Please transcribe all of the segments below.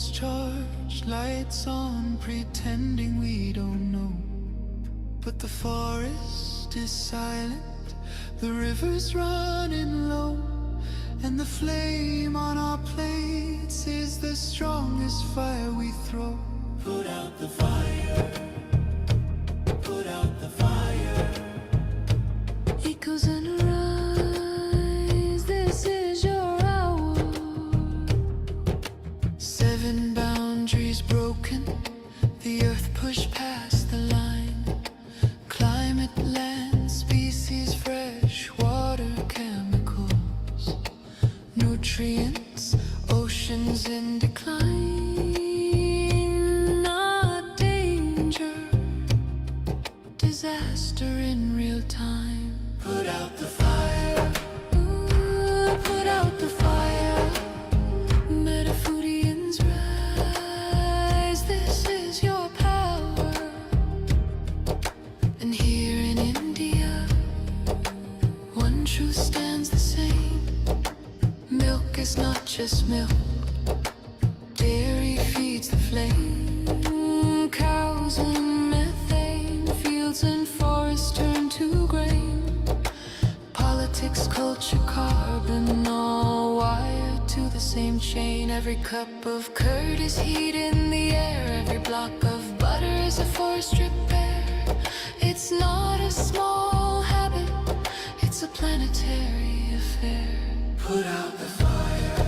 phones charged, lights on, pretending we don't know. But the forest is silent, the river's running low, and the flame on our plates is the strongest fire we throw. Put out the fire, put out the fire. Echoes and rise, this is your hour. 7 boundaries broken, the earth pushed past the line. Climate, land, species, fresh water, chemicals, nutrients, oceans in decline. Not danger, disaster in real time. Put out the fire, ooh, put out the fire. Metafoodians rise, this is your power. And here in India, one truth stands the same. Milk is not just milk, dairy feeds the flame. Cows and methane, fields and forests turn to grain. Politics, culture, carbon, all wired to the same chain. Every cup of curd is heat in the air, every block of butter is a forest repair. It's not a small habit, it's a planetary affair. Put out the fire,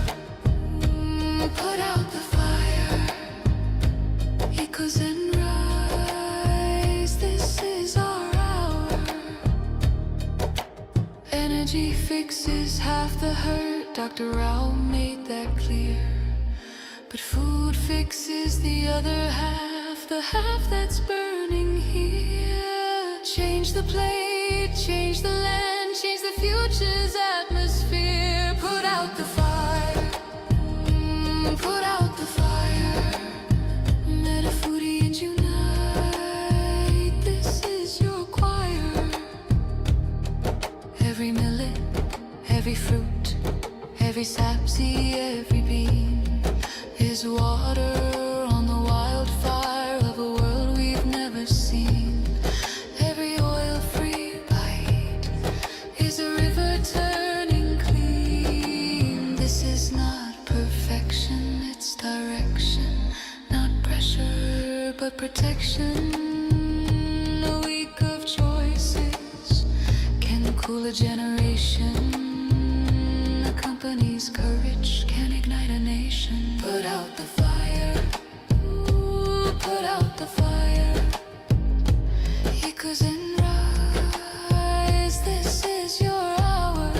put out the fire. Echoes and rise, this is our hour. Energy fixes half the hurt, Dr. Rao made that clear. But food fixes the other half, the half that's burning here. Change the plate, change the land, change the future's atmosphere. Put out the fire, put out the fire. Metafoodians unite, this is your choir. Every millet, every fruit, every sapseed, every bean is water on the wildfire of a world we've never seen. Every oil-free bite is a river turning clean. This is not perfection, it's direction. Not pressure, but protection. A week of choices can cool a generation. A company's courage can ignite a nation. Put out the fire, ooh, put out the fire. Echoes and rise, this is your hour.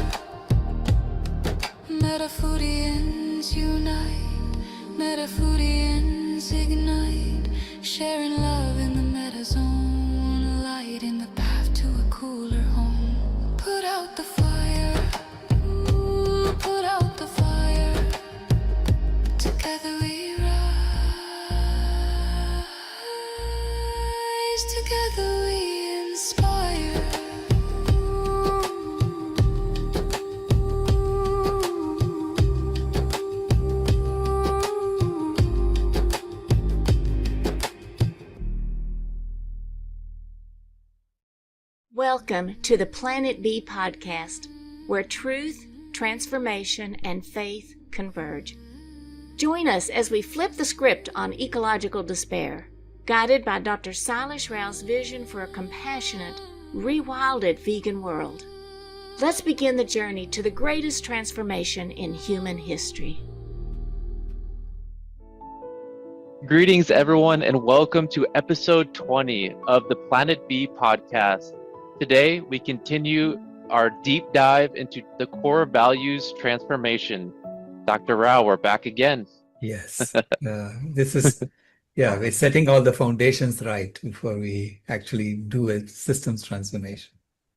Metafoodians unite, Metafoodians ignite, sharing love in the metazone, light in the path to a cooler home. Put out the fire, ooh, put out the fire. Together we rise, together we inspire. Welcome to the Planet B podcast, where truth, transformation, and faith converge. Join us as we flip the script on ecological despair, guided by Dr. Sailesh Rao's vision for a compassionate, rewilded vegan world. Let's begin the journey to the greatest transformation in human history. Greetings, everyone, and welcome to episode 20 of the Planet B podcast. Today, we continue our deep dive into the core values transformation. Dr. Rao, we're back again. Yes, this is, we're setting all the foundations right before we actually do a systems transformation.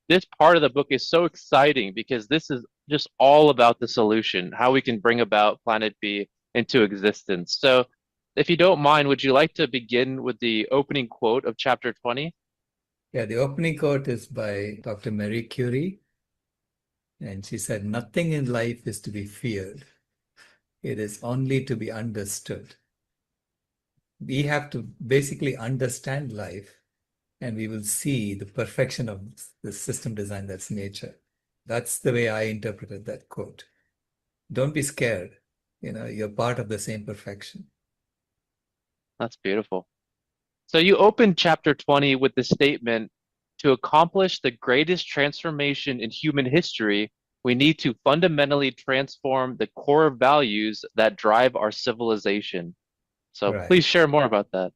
This part of the book is so exciting because this is just all about the solution, how we can bring about Planet B into existence. So if you don't mind, would you like to begin with the opening quote of chapter 20? Yeah, the opening quote is by Dr. Marie Curie. And she said, "Nothing in life is to be feared. It is only to be understood." We have to basically understand life, and we will see the perfection of the system design that's nature. That's the way I interpreted that quote. Don't be scared. You're part of the same perfection. That's beautiful. So you opened chapter 20 with the statement, to accomplish the greatest transformation in human history, we need to fundamentally transform the core values that drive our civilization. So Right. please share more about that.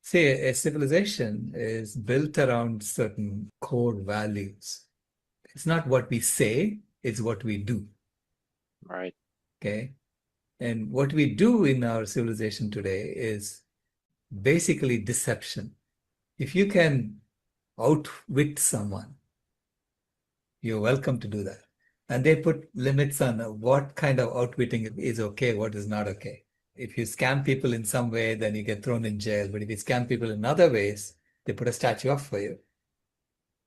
See, a civilization is built around certain core values. It's not what we say, it's what we do. Right. Okay. And what we do in our civilization today is basically deception. If you can outwit someone, you're welcome to do that. And they put limits on what kind of outwitting is okay, what is not okay. If you scam people in some way, then you get thrown in jail. But if you scam people in other ways, they put a statue up for you.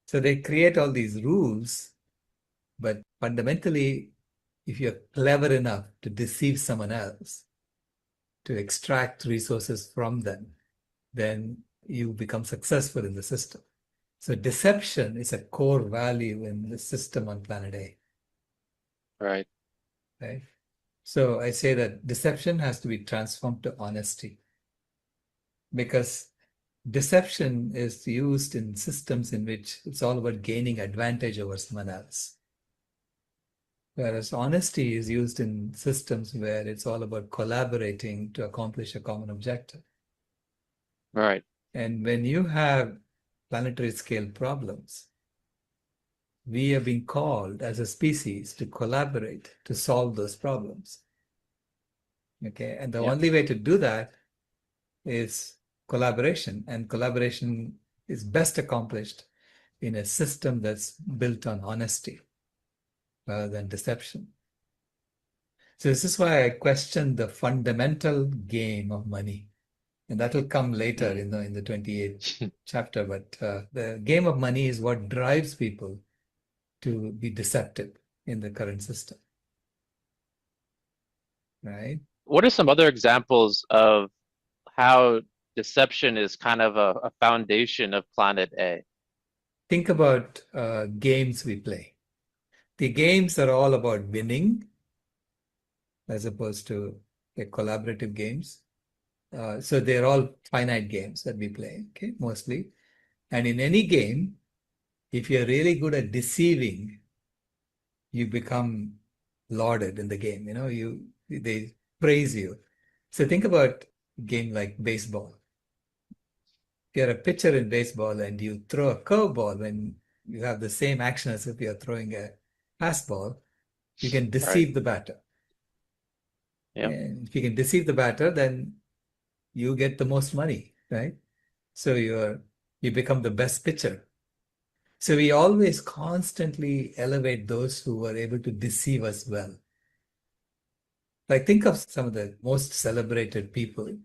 So they create all these rules, but fundamentally, if you're clever enough to deceive someone else, to extract resources from them, then you become successful in the system. So deception is a core value in the system on planet A. Right. Right? So I say that deception has to be transformed to honesty, because deception is used in systems in which it's all about gaining advantage over someone else. Whereas honesty is used in systems where it's all about collaborating to accomplish a common objective. Right. And when you have planetary scale problems, we have been called as a species to collaborate to solve those problems. Okay, and the Yep. only way to do that is collaboration, and collaboration is best accomplished in a system that's built on honesty rather than deception. So this is why I question the fundamental game of money, and that will come later in the 28th chapter. But the game of money is what drives people to be deceptive in the current system, right? What are some other examples of how deception is kind of a foundation of Planet A? Think about games we play. The games are all about winning as opposed to collaborative games. So they're all finite games that we play, okay, mostly. And in any game, if you're really good at deceiving, you become lauded in the game. They praise you. So think about a game like baseball. If you're a pitcher in baseball and you throw a curveball when you have the same action as if you're throwing a fastball, you can Right. deceive the batter. Yep. And if you can deceive the batter, then you get the most money, right? So you become the best pitcher. So we always constantly elevate those who are able to deceive us well. Like think of some of the most celebrated people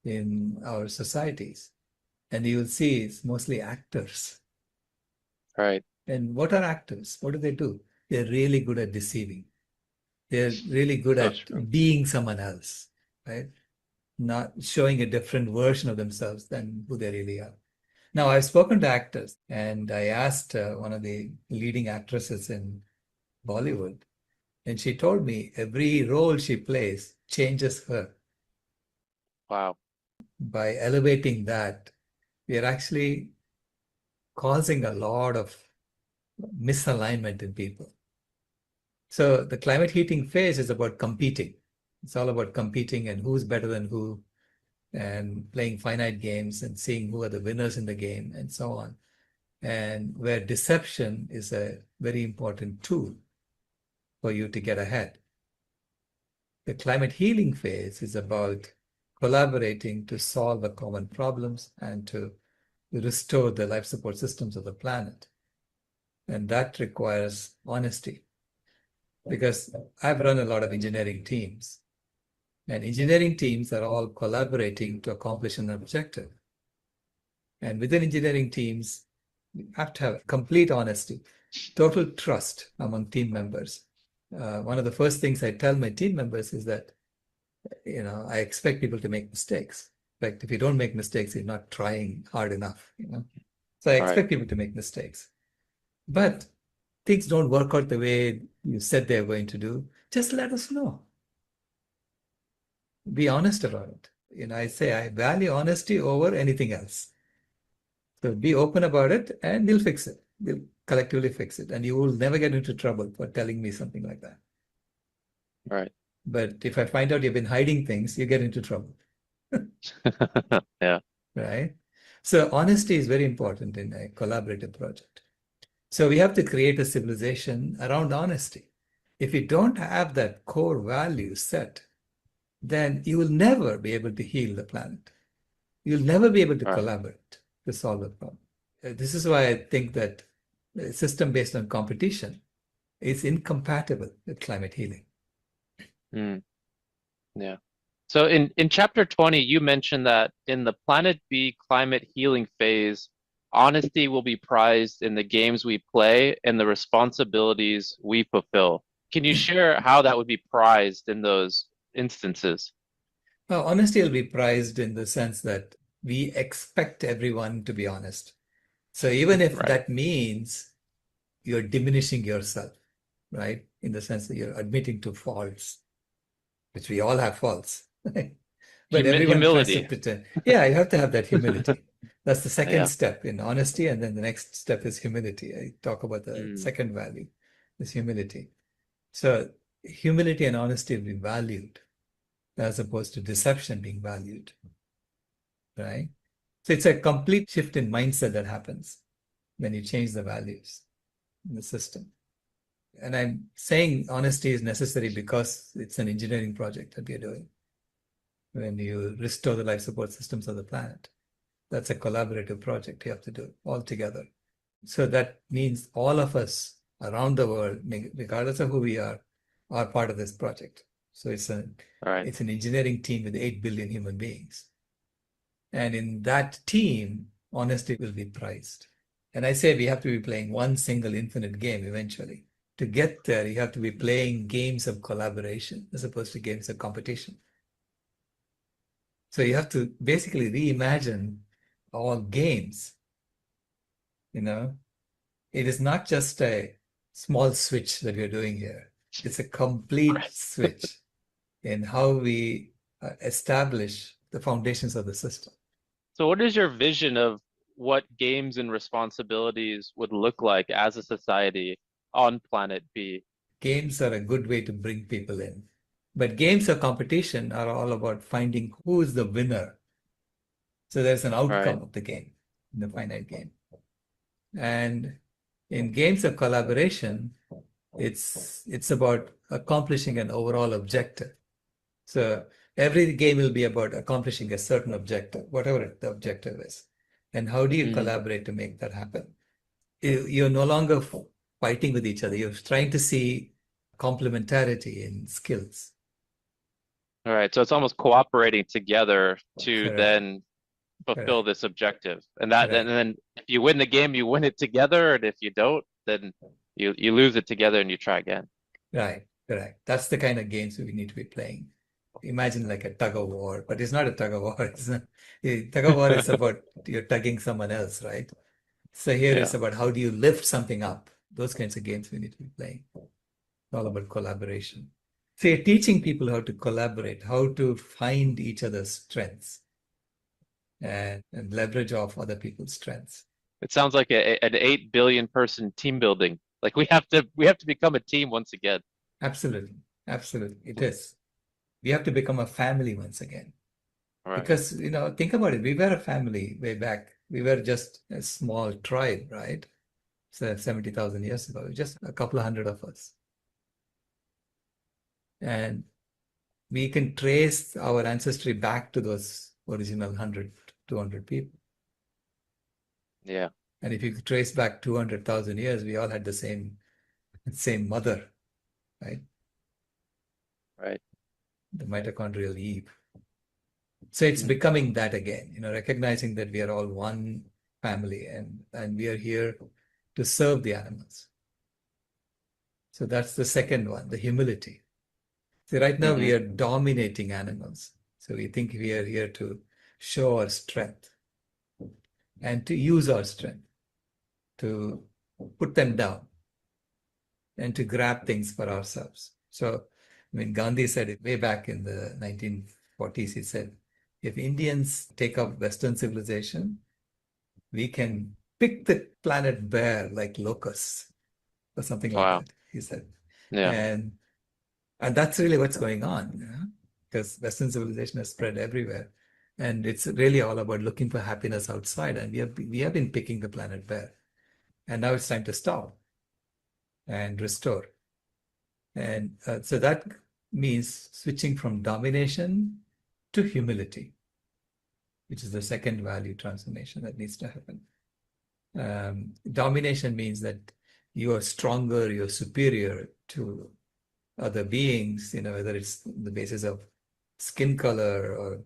in our societies, and you will see it's mostly actors. Right. And what are actors? What do they do? They're really good at deceiving. They're really good So at true. being someone else, right? Not showing a different version of themselves than who they really are. Now, I've spoken to actors, and I asked one of the leading actresses in Bollywood, and she told me every role she plays changes her. Wow. By elevating that, we are actually causing a lot of misalignment in people. So the climate heating phase is about competing. It's all about competing and who's better than who, and playing finite games and seeing who are the winners in the game and so on. And where deception is a very important tool for you to get ahead. The climate healing phase is about collaborating to solve the common problems and to restore the life support systems of the planet. And that requires honesty. Because I've run a lot of engineering teams, and engineering teams are all collaborating to accomplish an objective. And within engineering teams, you have to have complete honesty, total trust among team members. One of the first things I tell my team members is that, I expect people to make mistakes, expect if you don't make mistakes, you're not trying hard enough, So I All right. expect people to make mistakes. But things don't work out the way you said they're going to do, just let us know. Be honest about it. I say I value honesty over anything else. So be open about it and we'll fix it. We'll collectively fix it. And you will never get into trouble for telling me something like that. All right. But if I find out you've been hiding things, you get into trouble. Yeah. Right? So honesty is very important in a collaborative project. So we have to create a civilization around honesty. If you don't have that core value set, then you will never be able to heal the planet. You'll never be able to All right. collaborate to solve the problem. This is why I think that a system based on competition is incompatible with climate healing. Mm. Yeah. So in chapter 20, you mentioned that in the Planet B climate healing phase, honesty will be prized in the games we play and the responsibilities we fulfill. Can you share how that would be prized in those instances? Well, honesty will be prized in the sense that we expect everyone to be honest. So even if Right. that means you're diminishing yourself, right? In the sense that you're admitting to faults, which we all have faults, right? But everyone tries to Humility. pretend. Yeah, you have to have that humility. That's the second Yeah. step in honesty. And then the next step is humility. I talk about the Mm. second value, is humility. So humility and honesty will be valued as opposed to deception being valued, right? So it's a complete shift in mindset that happens when you change the values in the system. And I'm saying honesty is necessary because it's an engineering project that we are doing. When you restore the life support systems of the planet, that's a collaborative project you have to do all together. So that means all of us around the world, regardless of who we are part of this project. So it's an engineering team with 8 billion human beings. And in that team, honesty will be prized. And I say we have to be playing one single infinite game eventually. To get there, you have to be playing games of collaboration as opposed to games of competition. So you have to basically reimagine all games. It is not just a small switch that we're doing here. It's a complete switch in how we establish the foundations of the system. So what is your vision of what games and responsibilities would look like as a society on Planet B? Games are a good way to bring people in. But games of competition are all about finding who is the winner. So there's an outcome of the game, in the finite game. And in games of collaboration, it's about accomplishing an overall objective. So every game will be about accomplishing a certain objective, whatever the objective is. And how do you collaborate to make that happen? You're no longer fighting with each other. You're trying to see complementarity in skills. All right. So it's almost cooperating together to Correct. then fulfill Correct. this objective. And that Correct. and then if you win the game, you win it together. And if you don't, then you lose it together and you try again. Right. Correct. That's the kind of games we need to be playing. Imagine like a tug of war, but it's not a tug of war. Tug of war is about you're tugging someone else, right? So here it's about how do you lift something up? Those kinds of games we need to be playing. It's all about collaboration. So you're teaching people how to collaborate, how to find each other's strengths and leverage off other people's strengths. It sounds like an 8 billion person team building. Like we have to become a team once again. Absolutely. Absolutely. It is. We have to become a family once again. Right. Because, think about it. We were a family way back. We were just a small tribe, right? So 70,000 years ago, just a couple of hundred of us. And we can trace our ancestry back to those original 100, 200 people. Yeah. And if you trace back 200,000 years, we all had the same mother, right? Right. The mitochondrial Eve. So it's becoming that again, recognizing that we are all one family and we are here to serve the animals. So that's the second one, the humility. See, right now we are dominating animals. So we think we are here to show our strength and to use our strength to put them down and to grab things for ourselves. So, I mean, Gandhi said it way back in the 1940s. He said, if Indians take up Western civilization, we can pick the planet bare like locusts or something like Wow. that, he said. Yeah. And that's really what's going on, because Western civilization has spread everywhere. And it's really all about looking for happiness outside. And we have been picking the planet bare. And now it's time to stop and restore. And so that means switching from domination to humility, which is the second value transformation that needs to happen. Domination means that you are stronger, you're superior to other beings, whether it's the basis of skin color or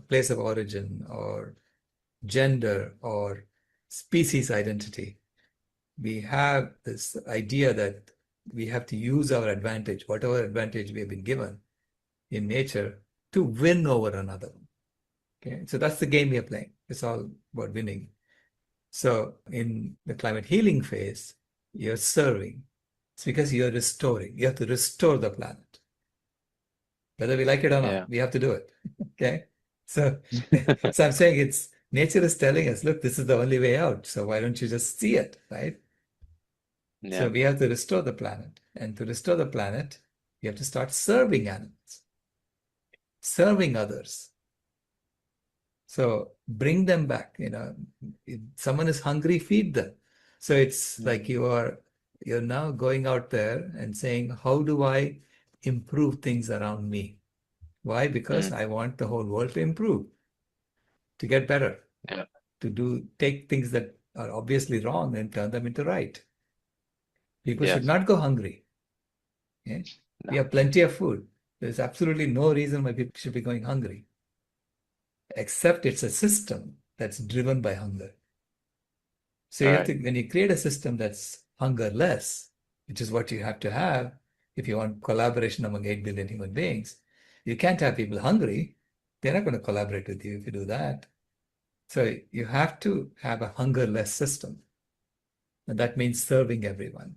place of origin or gender or species identity. We have this idea that we have to use our advantage, whatever advantage we have been given in nature, to win over another. Okay, so that's the game we are playing. It's all about winning. So in the climate healing phase, you're serving. It's because you're restoring. You have to restore the planet. Whether we like it or not, we have to do it. Okay. So, so I'm saying nature is telling us, look, this is the only way out. So why don't you just see it, right? Yeah. So we have to restore the planet. And to restore the planet, you have to start serving animals, serving others. So bring them back. If someone is hungry, feed them. So it's like you're now going out there and saying, how do I improve things around me? Why? Because I want the whole world to improve, to get better, to take things that are obviously wrong and turn them into right. People should not go hungry. Okay? No. We have plenty of food. There's absolutely no reason why people should be going hungry, except it's a system that's driven by hunger. So you have to, when you create a system that's hungerless, which is what you have to have if you want collaboration among 8 billion human beings, you can't have people hungry. They're not going to collaborate with you if you do that. So you have to have a hungerless system. And that means serving everyone,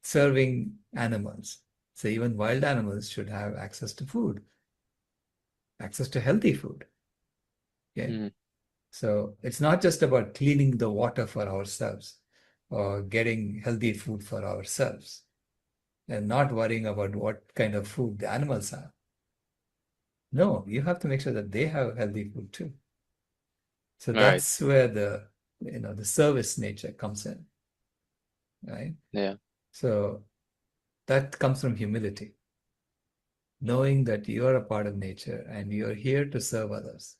serving animals. So even wild animals should have access to food, access to healthy food. Okay. So it's not just about cleaning the water for ourselves or getting healthy food for ourselves and not worrying about what kind of food the animals have. No, you have to make sure that they have healthy food too. So that's where the service nature comes in, right? Yeah. So that comes from humility, knowing that you are a part of nature and you're here to serve others.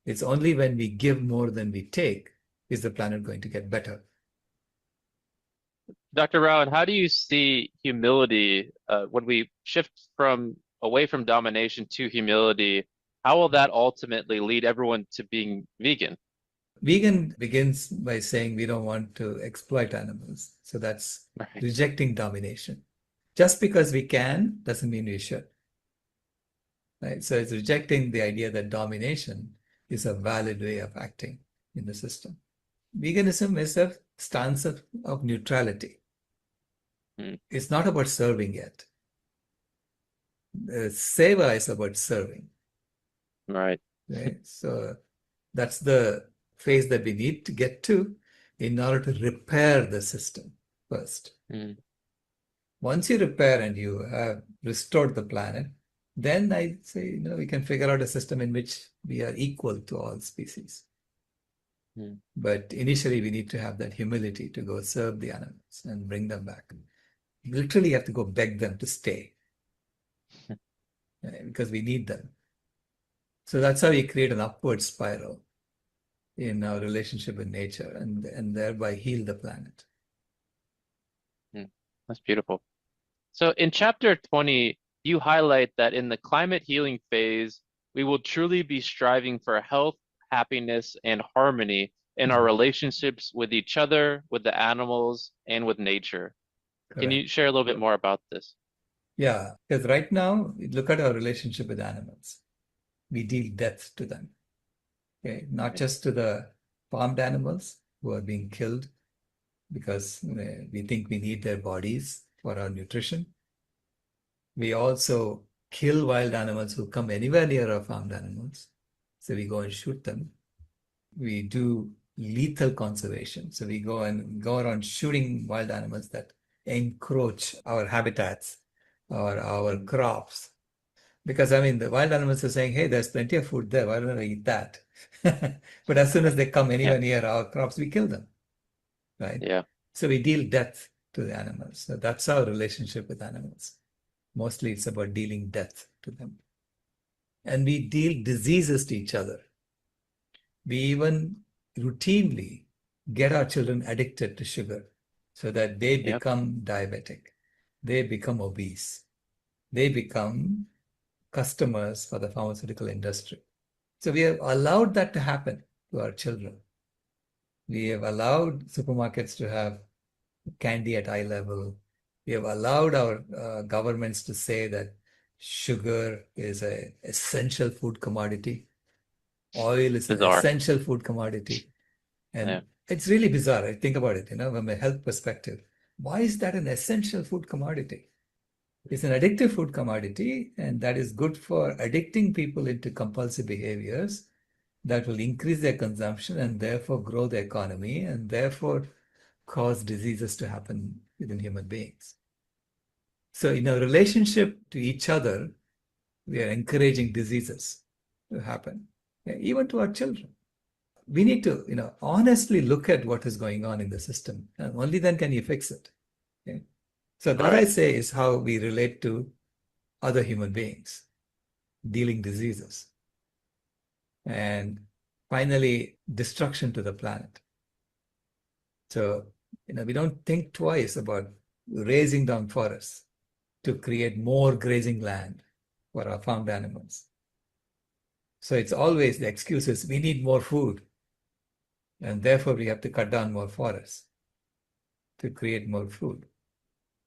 It's only when we give more than we take is the planet going to get better. Dr. Rao, and how do you see humility when we shift away from domination to humility? How will that ultimately lead everyone to being vegan? Vegan begins by saying we don't want to exploit animals. So that's rejecting domination. Just because we can doesn't mean we should. Right? So it's rejecting the idea that domination is a valid way of acting in the system. Veganism is a stance of neutrality. It's not about serving yet. Seva is about serving. Right. So that's the phase that we need to get to in order to repair the system first. Once you repair and you have restored the planet, then I say, we can figure out a system in which we are equal to all species. But initially, we need to have that humility to go serve the animals and bring them back. Literally, you have to go beg them to stay because we need them. So that's how we create an upward spiral in our relationship with nature and thereby heal the planet. That's beautiful. So in chapter 20, you highlight that in the climate healing phase, we will truly be striving for health, happiness, and harmony in our relationships with each other, with the animals, and with nature. Correct. Can you share a little bit more about this? Yeah, because right now, look at our relationship with animals. We deal death to them. Okay, not just to the farmed animals who are being killed because we think we need their bodies for our nutrition. We also kill wild animals who come anywhere near our farmed animals. So we go and shoot them. We do lethal conservation. So we go around shooting wild animals that encroach our habitats or our crops. Because I mean, the wild animals are saying, hey, there's plenty of food there. Why don't I eat that? But as soon as they come Yeah. anywhere near our crops, we kill them, right? Yeah. So we deal death to the animals. So that's our relationship with animals. Mostly it's about dealing death to them. And we deal diseases to each other. We even routinely get our children addicted to sugar so that they Yep. become diabetic. They become obese. They become customers for the pharmaceutical industry. So we have allowed that to happen to our children. We have allowed supermarkets to have candy at eye level. We have allowed our governments to say that sugar is an essential food commodity. Oil is an Bizarre. essential food commodity. And Yeah. it's really bizarre. I think about it, from a health perspective. Why is that an essential food commodity? It's an addictive food commodity, and that is good for addicting people into compulsive behaviors that will increase their consumption and therefore grow the economy and therefore cause diseases to happen within human beings. So in our relationship to each other, we are encouraging diseases to happen, even to our children. We need to, honestly look at what is going on in the system, and only then can you fix it. Okay? So that I say is how we relate to other human beings, dealing diseases. And finally, destruction to the planet. So, we don't think twice about raising down forests to create more grazing land for our farmed animals. So it's always the excuse is we need more food, and therefore we have to cut down more forests to create more food.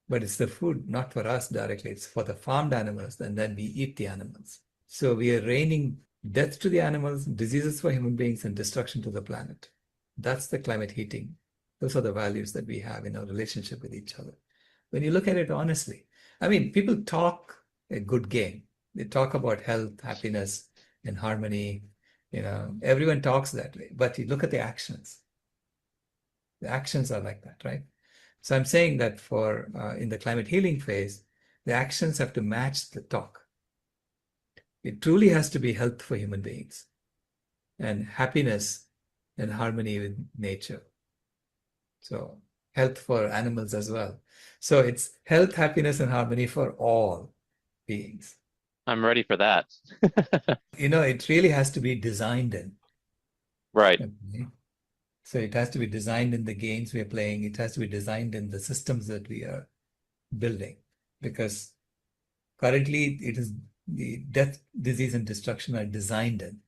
But it's the food not for us directly, it's for the farmed animals, and then we eat the animals. So we are raining death to the animals, diseases for human beings, and destruction to the planet. That's the climate heating. Those are the values that we have in our relationship with each other. When you look at it honestly, I mean, people talk a good game. They talk about health, happiness, and harmony. Everyone talks that way. But you look at the actions. The actions are like that, right? So I'm saying that for in the climate healing phase, the actions have to match the talk. It truly has to be health for human beings and happiness and harmony with nature. So health for animals as well. So it's health, happiness, and harmony for all beings. I'm ready for that. It really has to be designed in. Right. Okay? So it has to be designed in the games we are playing. It has to be designed in the systems that we are building. Because currently it is the death, disease, and destruction are designed in.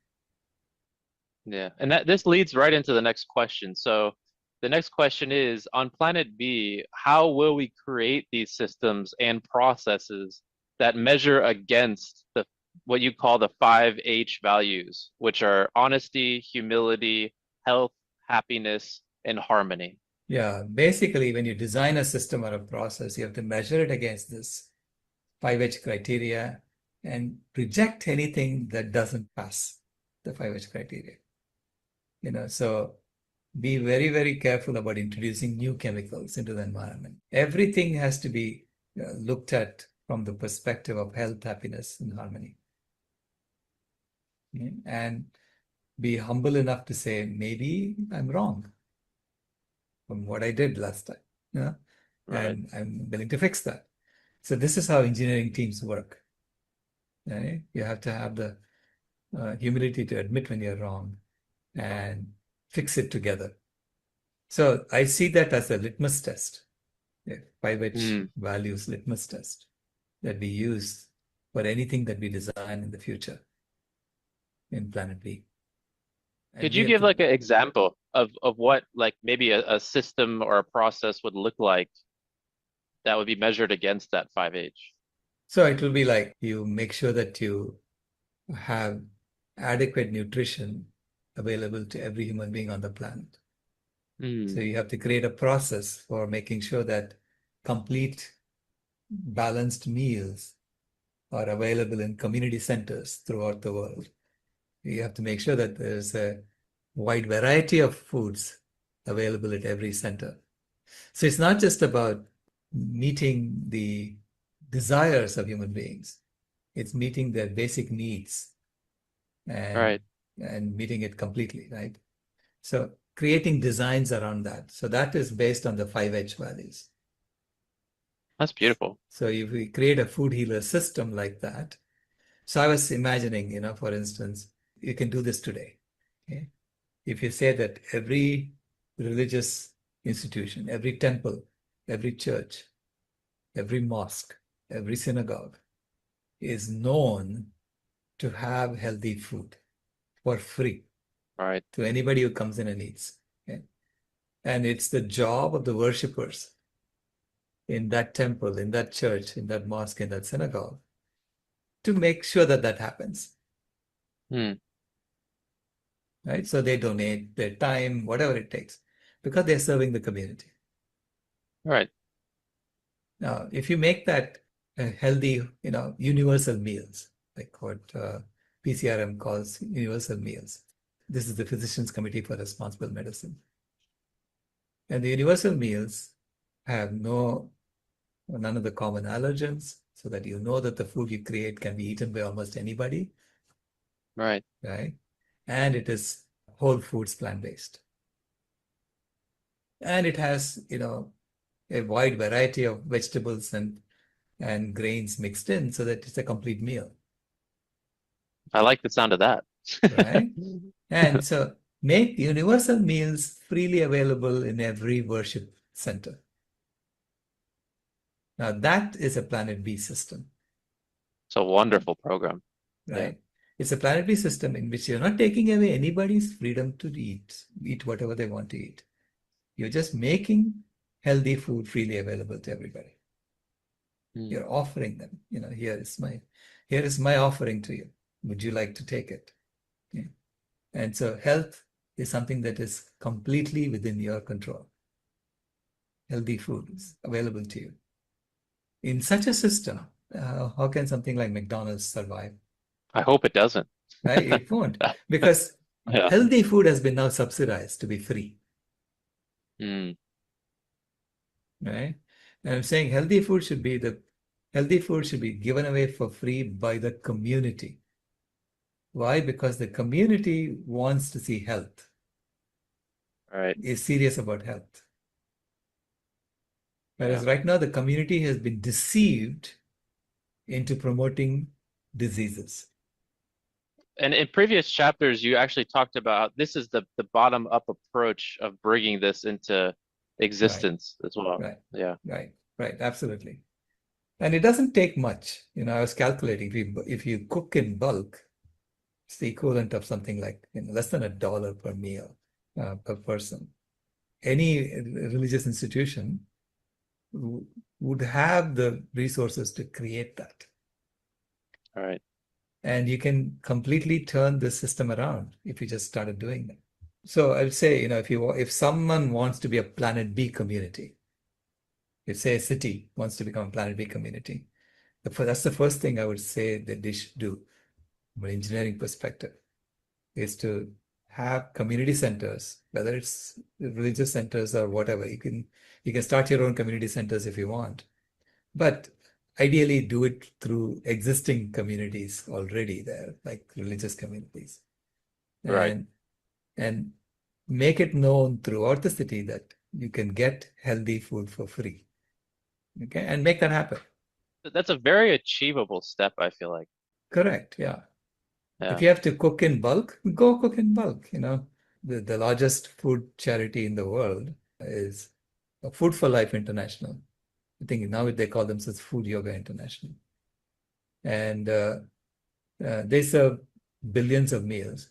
Yeah. And this leads right into the next question. So the next question is, on planet B, how will we create these systems and processes that measure against what you call the 5H values, which are honesty, humility, health, happiness, and harmony? Yeah, basically, when you design a system or a process, you have to measure it against this 5H criteria and reject anything that doesn't pass the 5H criteria. So be very, very careful about introducing new chemicals into the environment. Everything has to be looked at from the perspective of health, happiness, and harmony. Okay? And be humble enough to say, maybe I'm wrong from what I did last time. Yeah? Right. And I'm willing to fix that. So this is how engineering teams work. Right? You have to have the humility to admit when you're wrong and fix it together. So I see that as a litmus test, a 5H values litmus test that we use for anything that we design in the future in Planet B. And Could we you have give to- like an example of what like maybe a system or a process would look like that would be measured against that 5H? So it will be like you make sure that you have adequate nutrition available to every human being on the planet. Hmm. So you have to create a process for making sure that complete balanced meals are available in community centers throughout the world. You have to make sure that there's a wide variety of foods available at every center. So it's not just about meeting the desires of human beings. It's meeting their basic needs and Right. meeting it completely, right? So creating designs around that. So that is based on the 5H values. That's beautiful. So if we create a food healer system like that, so I was imagining, for instance, you can do this today. Okay? If you say that every religious institution, every temple, every church, every mosque, every synagogue is known to have healthy food for free Right. to anybody who comes in and eats. Okay? And it's the job of the worshippers in that temple, in that church, in that mosque, in that synagogue to make sure that that happens. Hmm. Right? So they donate their time, whatever it takes, because they're serving the community. Right. Now, if you make that healthy, universal meals, like what PCRM calls universal meals, this is the Physicians Committee for Responsible Medicine. And the universal meals have none of the common allergens, so that you know that the food you create can be eaten by almost anybody, Right. right? And it is whole foods, plant-based. And it has, a wide variety of vegetables and grains mixed in so that it's a complete meal, I like the sound of that. right? And so make universal meals freely available in every worship center. Now that is a Planet B system, It's a wonderful program. right? Yeah. It's a Planet B system in which you're not taking away anybody's freedom to eat whatever they want to eat. You're just making healthy food freely available to everybody. Hmm. You're offering them, here is my offering to you. Would you like to take it? Okay. And so health is something that is completely within your control. Healthy food is available to you. In such a system, how can something like McDonald's survive? I hope it doesn't. Right? It won't, because Yeah. healthy food has been now subsidized to be free. Hmm. Right? And I'm saying healthy food should be given away for free by the community. Why? Because the community wants to see health, Right. is serious about health. Whereas Yeah. right now the community has been deceived into promoting diseases. And in previous chapters, you actually talked about this is the bottom up approach of bringing this into existence as well. Right, Yeah. right, absolutely. And it doesn't take much. I was calculating, if you cook in bulk, it's the equivalent of something like less than $1 per meal per person. Any religious institution would have the resources to create that. All right. And you can completely turn the system around if you just started doing that. So I would say, if someone wants to be a Planet B community, if say a city wants to become a Planet B community, that's the first thing I would say that they should do from an engineering perspective, is to have community centers, whether it's religious centers or whatever. You can start your own community centers if you want, but ideally do it through existing communities already there, like religious communities, Right. and make it known throughout the city that you can get healthy food for free. Okay, and make that happen. That's a very achievable step, I feel like. Correct. Yeah. If Yeah. you have to cook in bulk, go cook in bulk. The largest food charity in the world is Food for Life International. I think now they call themselves Food Yoga International. And they serve billions of meals.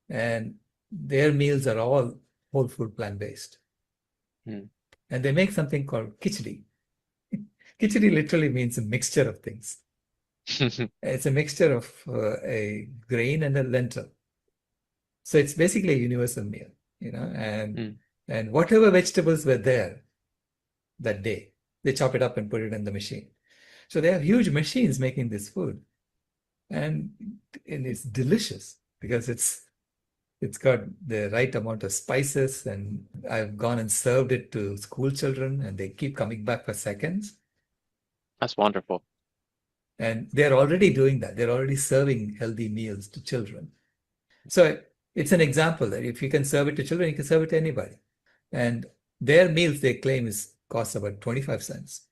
And their meals are all whole food, plant-based. Hmm. And they make something called khichdi. Khichdi literally means a mixture of things. It's a mixture of a grain and a lentil. So it's basically a universal meal, Mm. and whatever vegetables were there that day, they chop it up and put it in the machine. So they have huge machines making this food, and it's delicious because it's got the right amount of spices, and I've gone and served it to school children, and they keep coming back for seconds. That's wonderful. And they're already doing that. They're already serving healthy meals to children. So it's an example that if you can serve it to children, you can serve it to anybody. And their meals, they claim, cost about 25 cents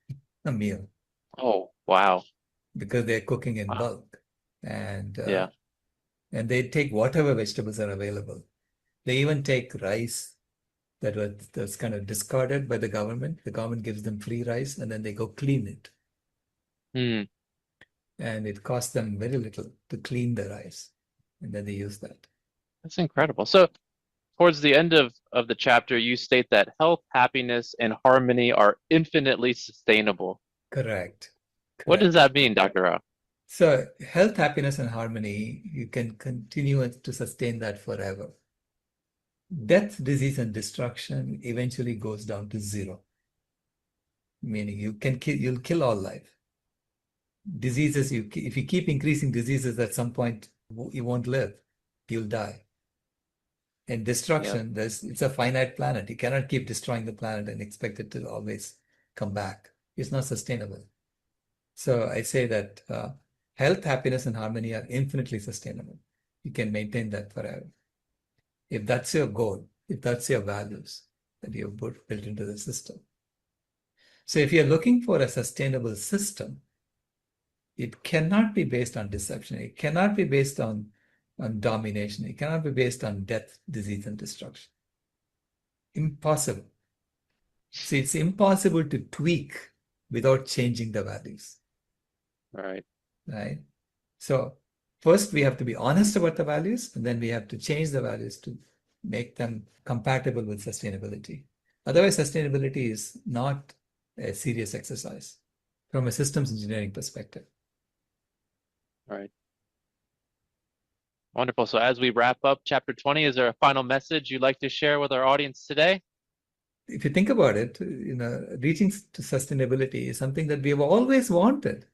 a meal Oh, wow. because they're cooking in Wow. bulk. And Yeah. and they take whatever vegetables are available. They even take rice that's kind of discarded by the government. The government gives them free rice, and then they go clean it. Mm. And it costs them very little to clean the rice, and then they use that. That's incredible. So towards the end of the chapter, you state that health, happiness, and harmony are infinitely sustainable. Correct. What does that mean, Dr. Rao? So health, happiness, and harmony, you can continue to sustain that forever. Death, disease, and destruction eventually goes down to zero, meaning you'll kill all life. Diseases, if you keep increasing diseases, at some point you won't live, you'll die. And destruction, it's a finite planet. You cannot keep destroying the planet and expect it to always come back. It's not sustainable. So I say that health, happiness, and harmony are infinitely sustainable. You can maintain that forever. If that's your goal, if that's your values that you've built into the system. So if you're looking for a sustainable system, it cannot be based on deception. It cannot be based on domination. It cannot be based on death, disease, and destruction. Impossible. See, it's impossible to tweak without changing the values. Right. Right? So first we have to be honest about the values, and then we have to change the values to make them compatible with sustainability. Otherwise, sustainability is not a serious exercise from a systems engineering perspective. Right. Wonderful. So as we wrap up chapter 20, is there a final message you'd like to share with our audience today? If you think about it, reaching to sustainability is something that we have always wanted,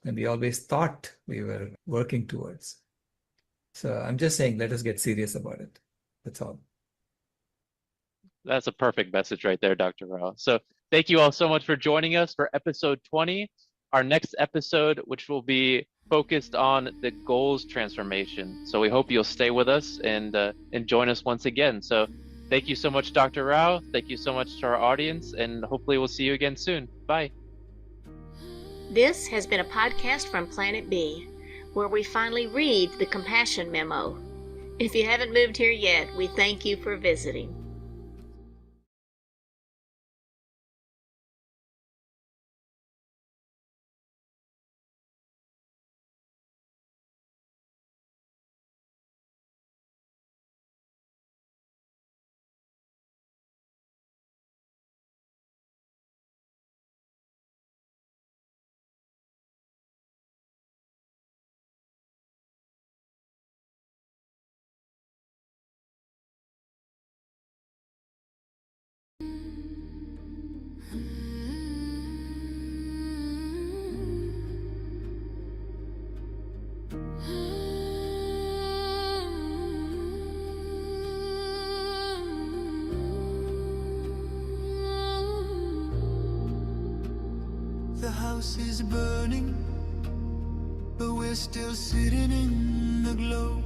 and we always thought we were working towards. So I'm just saying, let us get serious about it. That's all. That's a perfect message right there, Dr. Rao. So thank you all so much for joining us for episode 20. Our next episode, which will be focused on the goals transformation. So we hope you'll stay with us and join us once again. So thank you so much, Dr. Rao. Thank you so much to our audience, and hopefully we'll see you again soon. Bye. This has been a podcast from Planet B, where we finally read the compassion memo. If you haven't moved here yet, we thank you for visiting. The house is burning, but we're still sitting in the glow.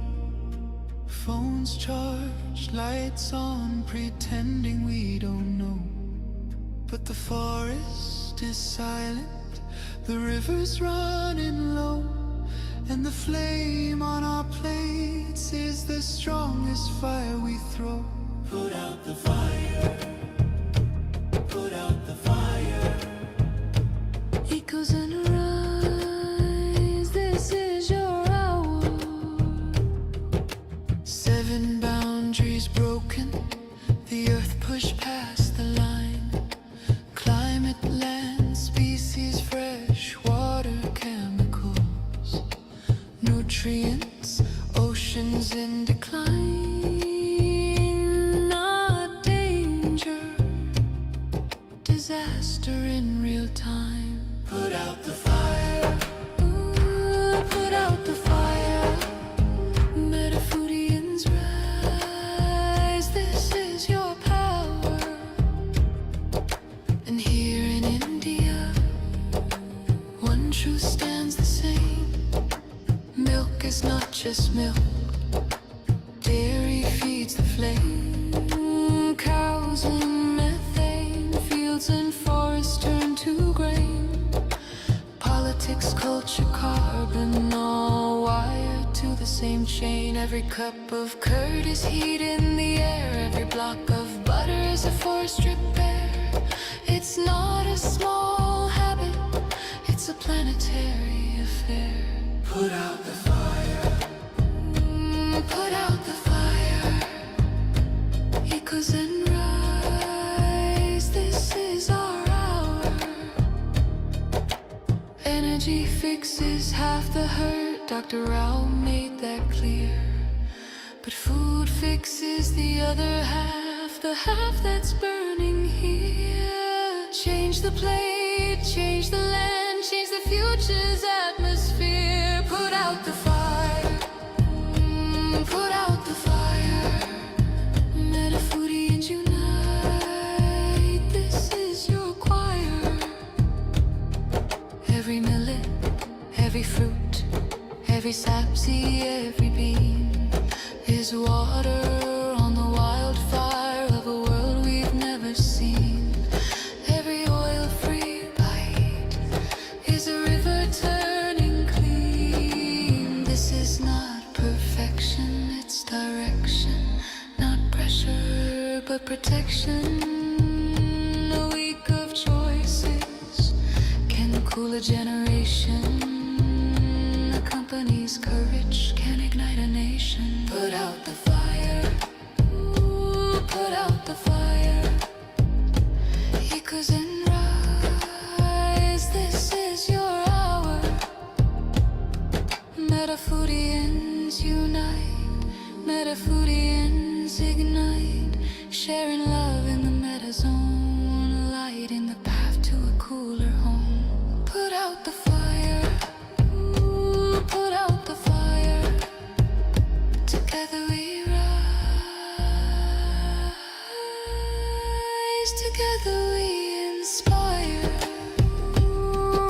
Phones charged, lights on, pretending we don't know. But the forest is silent, the river's running low, and the flame on our plates is the strongest fire we throw. Put out the fire, put out the fire. Echoes and rise, this is your hour. 7 boundaries broken, the earth pushed past the line. Climate, land, species, fresh water, chemicals, nutrients, oceans in decline. batch of carbon, all wired to the same chain. Every cup of curd is heat in the air. Every block of butter is a forest repair. It's not a small habit, it's a planetary affair. Put out the fire. Put out the fire. Echoes and rise, this is our hour. Energy fixes half the hurt, Dr. Rao made that clear. But food fixes the other half, the half that's burning here. Change the plate, change the land, change the future's atmosphere. Put out the fire. Put out the fire. Metafoodians unite, this is your choir. Every millet, every fruit, every sapseed, every bean is water on the wildfire of a world we've never seen. Every oil-free bite is a river turning clean. This is not perfection, it's direction, not pressure but protection. A week of choices can cool a generation. A company's courage can ignite a nation. Put out the fire. Ooh, put out the fire. Echoes and rise, this is your hour. Metafoodians unite, Metafoodians ignite, sharing love in the meta zone, light in the path to a cooler home. Put out the fire.